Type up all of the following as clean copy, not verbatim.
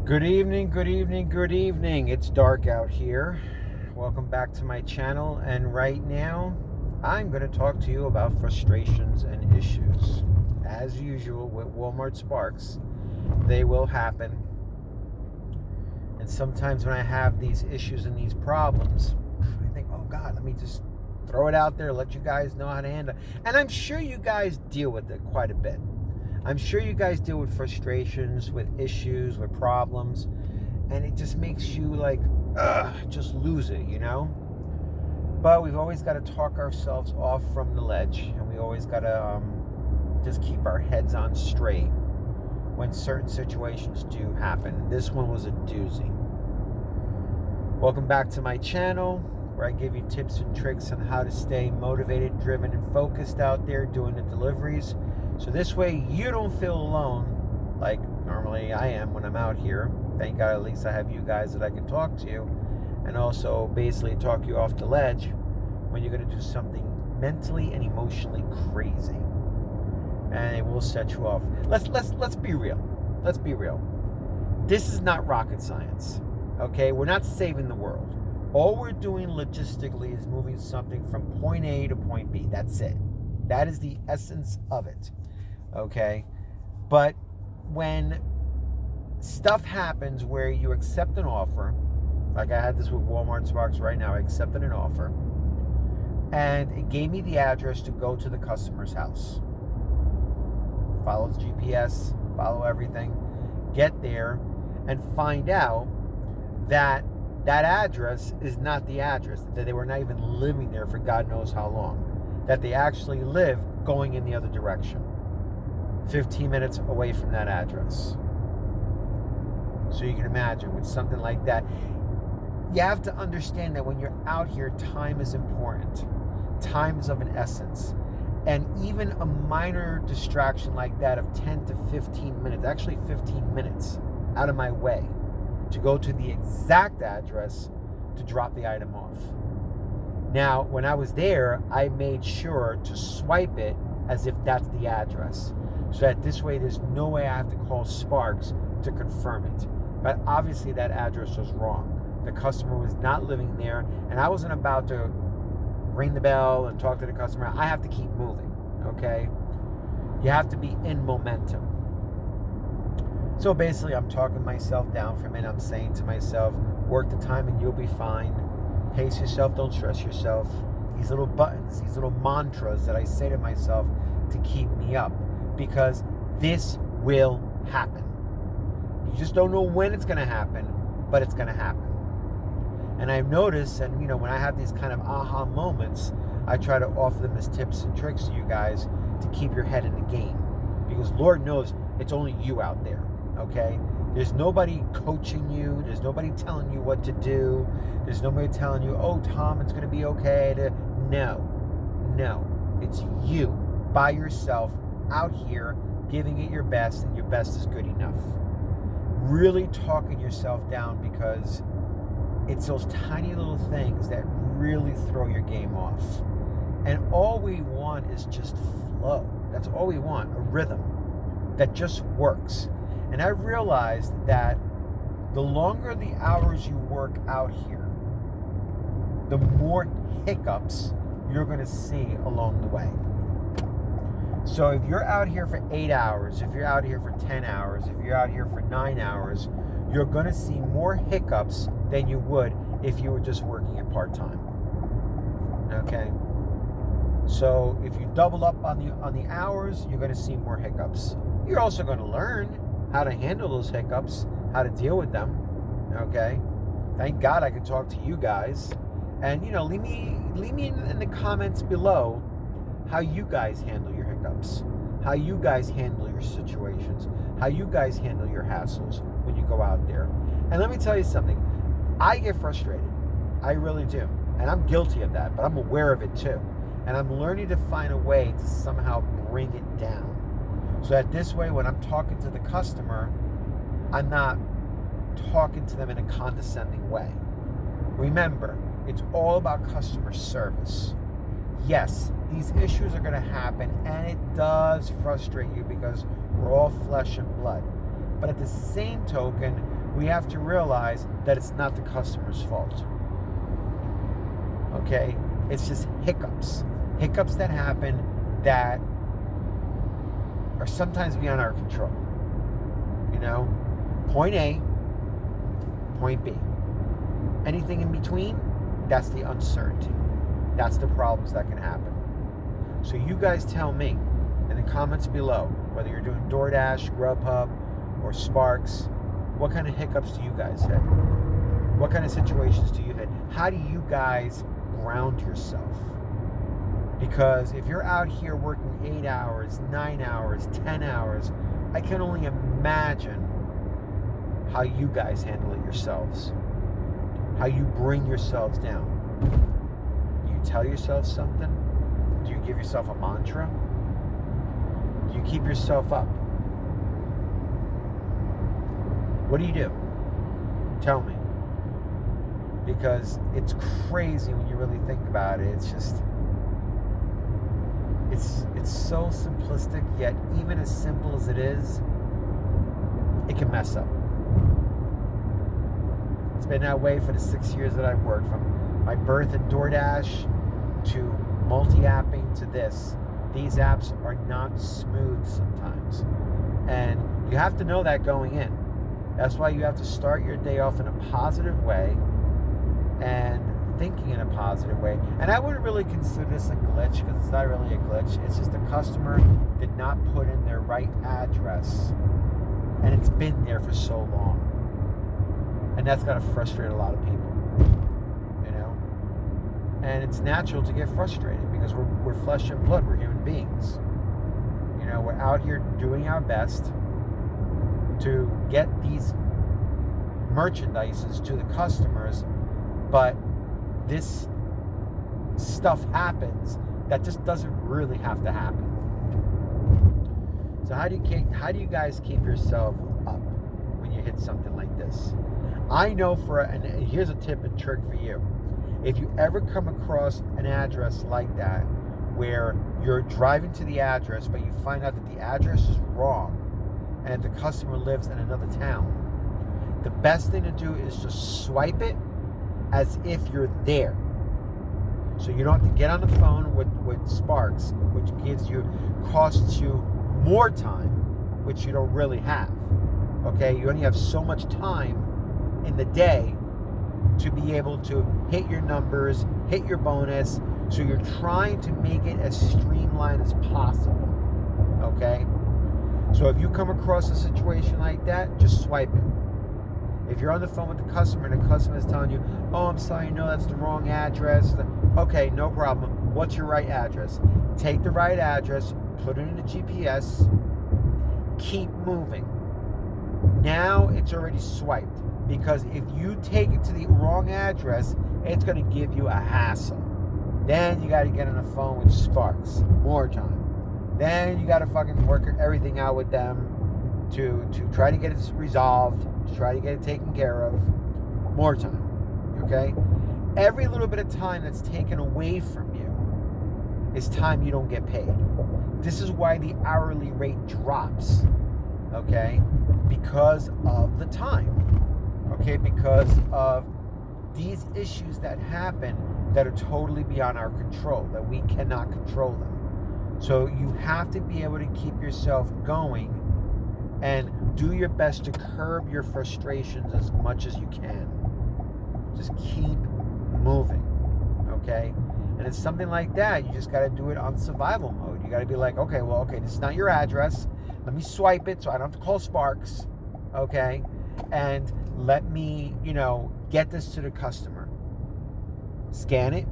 Good evening, good evening, good evening. It's dark out here. Welcome back to my channel. And right now, I'm going to talk to you about frustrations and issues. As usual with Walmart Sparks, they will happen. And sometimes when I have these issues and these problems, I think, oh God, let me just throw it out there, let you guys know how to handle it. And I'm sure you guys deal with it quite a bit. I'm sure you guys deal with frustrations, with issues, with problems, and it just makes you like, just lose it, you know? But we've always got to talk ourselves off from the ledge, and we always got to just keep our heads on straight when certain situations do happen. This one was a doozy. Welcome back to my channel, where I give you tips and tricks on how to stay motivated, driven, and focused out there doing the deliveries. So this way you don't feel alone like normally I am when I'm out here. Thank God at least I have you guys that I can talk to, and also basically talk you off the ledge when you're going to do something mentally and emotionally crazy. And it will set you off. Let's be real. Let's be real. This is not rocket science. Okay? We're not saving the world. All we're doing logistically is moving something from point A to point B. That's it. That is the essence of it. Okay? But when stuff happens where you accept an offer, like I had this with Walmart Sparks right now, I accepted an offer, and it gave me the address to go to the customer's house. Follow the GPS, follow everything, get there, and find out that that address is not the address, that they were not even living there for God knows how long, that they actually live going in the other direction, 15 minutes away from that address. So you can imagine with something like that, you have to understand that when you're out here, time is important. Time is of an essence. And even a minor distraction like that of 10 to 15 minutes, actually 15 minutes out of my way to go to the exact address to drop the item off. Now, when I was there, I made sure to swipe it as if that's the address, so that this way there's no way I have to call Sparks to confirm it. But obviously that address was wrong. The customer was not living there, and I wasn't about to ring the bell and talk to the customer. I have to keep moving, okay? You have to be in momentum. So basically I'm talking myself down from it. I'm saying to myself, work the time and you'll be fine. Pace yourself, don't stress yourself. These little buttons, these little mantras that I say to myself to keep me up, because this will happen. You just don't know when it's going to happen, but it's going to happen. And I've noticed, and when I have these kind of aha moments, I try to offer them as tips and tricks to you guys to keep your head in the game. Because Lord knows it's only you out there, okay? There's nobody coaching you. There's nobody telling you what to do. There's nobody telling you, oh, Tom, it's going to be okay. No. It's you by yourself out here giving it your best, and your best is good enough. Really talking yourself down, because it's those tiny little things that really throw your game off. And all we want is just flow. That's all we want, a rhythm that just works. And I realized that the longer the hours you work out here, the more hiccups you're going to see along the way. So if you're out here for 8 hours, if you're out here for 10 hours, if you're out here for 9 hours, you're going to see more hiccups than you would if you were just working it part-time. Okay? So if you double up on the hours, you're going to see more hiccups. You're also going to learn how to handle those hiccups, how to deal with them. Okay? Thank God I can talk to you guys. And leave me in the comments below how you guys handle your hiccups, how you guys handle your situations, how you guys handle your hassles when you go out there. And let me tell you something, I get frustrated. I really do. And I'm guilty of that, but I'm aware of it too. And I'm learning to find a way to somehow bring it down. So that this way, when I'm talking to the customer, I'm not talking to them in a condescending way. Remember, it's all about customer service. Yes, these issues are going to happen, and it does frustrate you because we're all flesh and blood. But at the same token, we have to realize that it's not the customer's fault. Okay? It's just hiccups. Hiccups that happen that are sometimes beyond our control. You know? Point A, point B. Anything in between, that's the uncertainty. That's the problems that can happen. So you guys tell me in the comments below, whether you're doing DoorDash, Grubhub, or Sparks, what kind of hiccups do you guys hit? What kind of situations do you hit? How do you guys ground yourself? Because if you're out here working 8 hours, 9 hours, 10 hours, I can only imagine how you guys handle it yourselves. How you bring yourselves down. Do you tell yourself something? Do you give yourself a mantra? Do you keep yourself up? What do you do? Tell me. Because it's crazy when you really think about it. It's just, it's so simplistic, yet even as simple as it is, it can mess up. It's been that way for the 6 years that I've worked, from my birth in DoorDash to multi-apping to this. These apps are not smooth sometimes. And you have to know that going in. That's why you have to start your day off in a positive way and thinking in a positive way. And I wouldn't really consider this a glitch, because it's not really a glitch. It's just the customer did not put in their right address. And it's been there for so long. And that's got to frustrate a lot of people, you know? And it's natural to get frustrated because we're flesh and blood. We're human beings. You know, we're out here doing our best to get these merchandises to the customers, but this stuff happens that just doesn't really have to happen. So how do you guys keep yourself up when you hit something like this? I know and here's a tip and trick for you. If you ever come across an address like that, where you're driving to the address, but you find out that the address is wrong, and the customer lives in another town, the best thing to do is just swipe it as if you're there. So you don't have to get on the phone with Sparks, which costs you more time, which you don't really have. Okay, you only have so much time in the day to be able to hit your numbers, hit your bonus. So you're trying to make it as streamlined as possible. Okay? So if you come across a situation like that, just swipe it. If you're on the phone with the customer and the customer is telling you, oh, I'm sorry, no, that's the wrong address. Okay, no problem. What's your right address? Take the right address, put it in the GPS, keep moving. Now it's already swiped, because if you take it to the wrong address, it's going to give you a hassle. Then you got to get on the phone with Sparks, more time. Then you got to fucking work everything out with them to try to get it resolved, to try to get it taken care of. More time, okay? Every little bit of time that's taken away from you is time you don't get paid. This is why the hourly rate drops, okay? Because of the time, okay? Because of these issues that happen that are totally beyond our control, that we cannot control them. So you have to be able to keep yourself going and do your best to curb your frustrations as much as you can. Just keep moving, okay? And it's something like that, you just got to do it on survival mode. You got to be like, okay, this is not your address. Let me swipe it so I don't have to call Sparks, okay? And let me, get this to the customer. Scan it,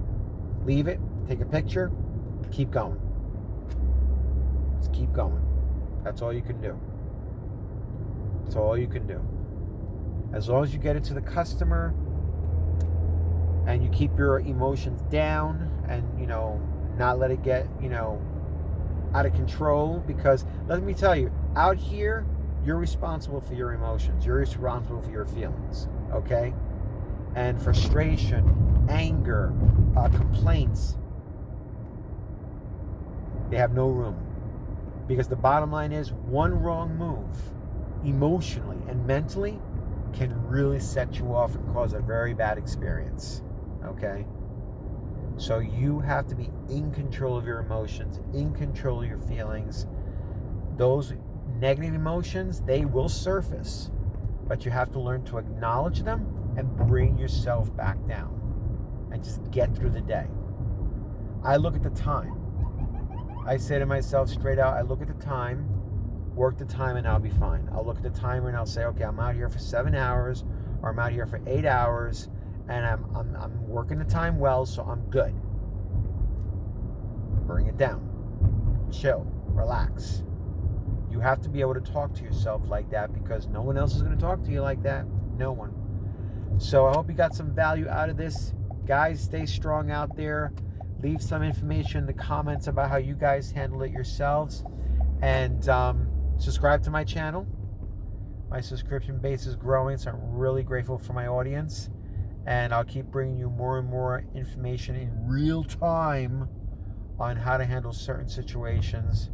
leave it, take a picture, keep going. Just keep going. That's all you can do. That's all you can do. As long as you get it to the customer and you keep your emotions down and, not let it get, out of control, because let me tell you, out here, you're responsible for your emotions. You're responsible for your feelings, okay? And frustration, anger, complaints, they have no room. Because the bottom line is, one wrong move, emotionally and mentally, can really set you off and cause a very bad experience. Okay? So you have to be in control of your emotions, in control of your feelings. Those negative emotions, they will surface, but you have to learn to acknowledge them and bring yourself back down and just get through the day. I look at the time. I say to myself straight out, I look at the time, work the time, and I'll be fine. I'll look at the timer and I'll say, okay, I'm out here for 7 hours, or I'm out here for 8 hours, and I'm working the time well, so I'm good. Bring it down. Chill. Relax. You have to be able to talk to yourself like that, because no one else is going to talk to you like that. No one. So I hope you got some value out of this. Guys, stay strong out there. Leave some information in the comments about how you guys handle it yourselves. And subscribe to my channel. My subscription base is growing, so I'm really grateful for my audience. And I'll keep bringing you more and more information in real time on how to handle certain situations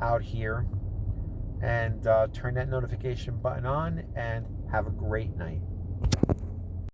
out here. And turn that notification button on, and have a great night.